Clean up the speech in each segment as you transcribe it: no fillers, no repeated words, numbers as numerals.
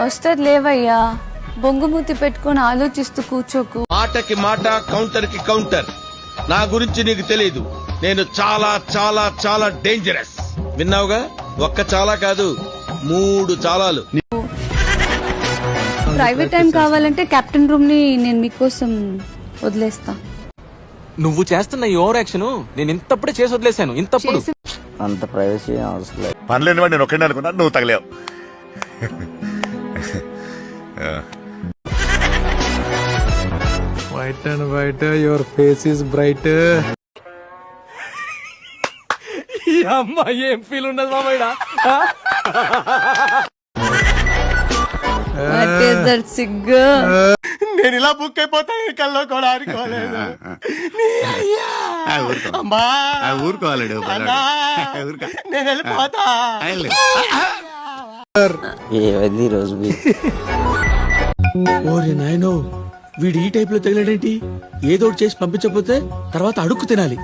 వస్తుంది లేవయ్యా, బొంగుమూతి పెట్టుకొని ఆలోచిస్తూ కూర్చోకు. మాటకి మాట, కౌంటర్ కి కౌంటర్. నా గురించి నీకు తెలీదు, నేను చాలా చాలా చాలా డేంజరస్. విన్నావుగా, ఒక్క చాలా కాదు 3 చాలాలు. ప్రైవేట్ టైం కావాలంటే కెప్టెన్ రూమ్ ని నేను మీకోసం వదిలేస్తా. నువ్వు చేస్తున్న ఈ ఓవర్ యాక్షన్ నేను ఇంతప్పుడే చేసి వదిలేశాను. ఇంతప్పుడు అంత ప్రైవసీ అవసరం లేదు. పనిలేని వాడు నేను ఒక్కడే అనుకున్నా, నువ్వు తగలేవు. White and white, your face is bright. ఈ అమ్మాయి ఏం ఫీల్ ఉండదు మామయ్య. సిగ్గు. నేను ఇలా బుక్ అయిపోతాను కల్లో కూడా అనుకోలేదు. ఊరుకోవాలడు నేను వెళ్ళిపోతా. ఏది రోజు ఓరి నాయనో, వీడు ఈ టైప్ లో తగిలాడేంటి? ఏదో ఒకటి చేసి పంపించకపోతే తర్వాత అడుక్కు తినాలి.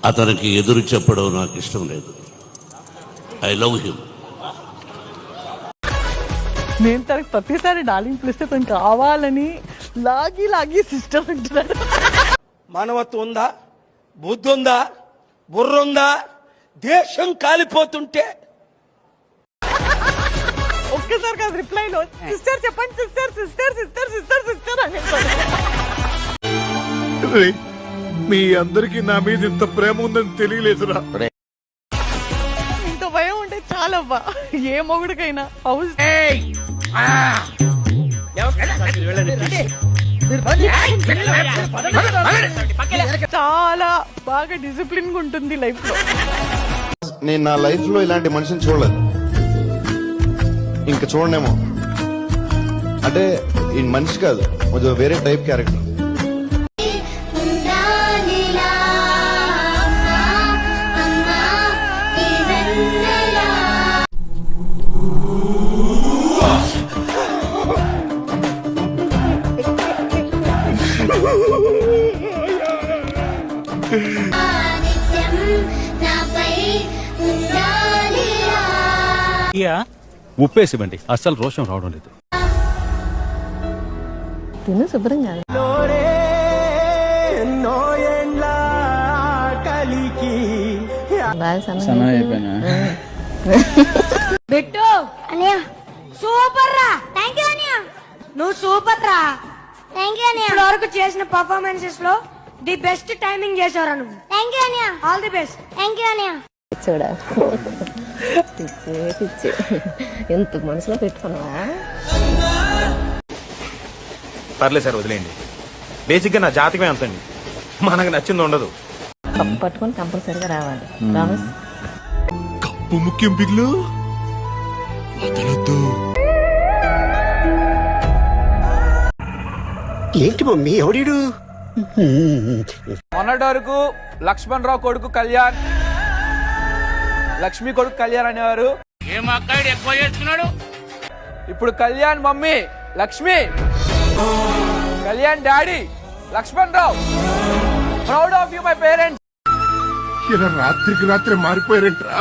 అతనికి ఎదురు చెప్పడం నాకు ఇష్టం లేదు. I love him. నేను తనకు ప్రతిసారి డార్లింగ్ పిలిస్తే తను కావాలని లాగి లాగి సిస్టర్ అంటున్నాడు. మానవత్వం ఉందా, బుద్ధి ఉందా, బుర్ర ఉందా? దేశం కాలిపోతుంటే ఒక్కసారి కాదు రిప్లైలో సిస్టర్ చెప్పండి, sister sister sister sister sister అని. మీ అందరికి నా మీద ఇంత ప్రేమ ఉందని తెలియలేదురా. ఇంత భయం ఉంటే చాలవ్వా ఏ మొగుడికైనా. హౌస్ చాలా బాగా డిసిప్లిన్ గా ఉంటుంది లైఫ్ లో. నేను నా లైఫ్ లో ఇలాంటి మనిషిని చూడలేదు, ఇంకా చూడనేమో. అంటే ఈ మనిషి కాదు, కొంచెం వేరే టైప్ క్యారెక్టర్. ఉప్పేసివ్వండి, అస్సలు రోషం రావడం లేదు. తిను శుభ్రంగా. బెట్టు అనియా సూపర్ రా. థ్యాంక్ యూ అనియా, నువ్వు సూపర్ రా. థ్యాంక్ యూ అనియా. ఇప్పటివరకు చేసిన పర్ఫార్మెన్సెస్ లో ది బెస్ట్ టైమింగ్ చేశారా నువ్వు. థ్యాంక్ యూ అనియా. All the best. Thank you అనియా. చూడా పిచ్చి ఎంత మనసులో పెట్టుకున్నావా? పర్లేదు సార్, వదిలేయండి. బేసిక్ గా నా జాతకమే అంతండి, మనకు నచ్చింది ఉండదు. కప్పు పట్టుకొని కంపల్సరిగా రావాలి. ప్రామిస్. కప్పు ముఖ్యం పిగ్లు. ఏంటి మమ్మీ ఎవడీడు? మొన్నటి వరకు లక్ష్మణ్ రావు కొడుకు కళ్యాణ్, లక్ష్మి కొడుకు కళ్యాణ్ అనేవారు. ఇప్పుడు Kalyan mummy Lakshmi, Kalyan daddy Lakshman Rao. Proud of you my parents. ఇలా రాత్రికి రాత్రి మారిపోయారంట్రా.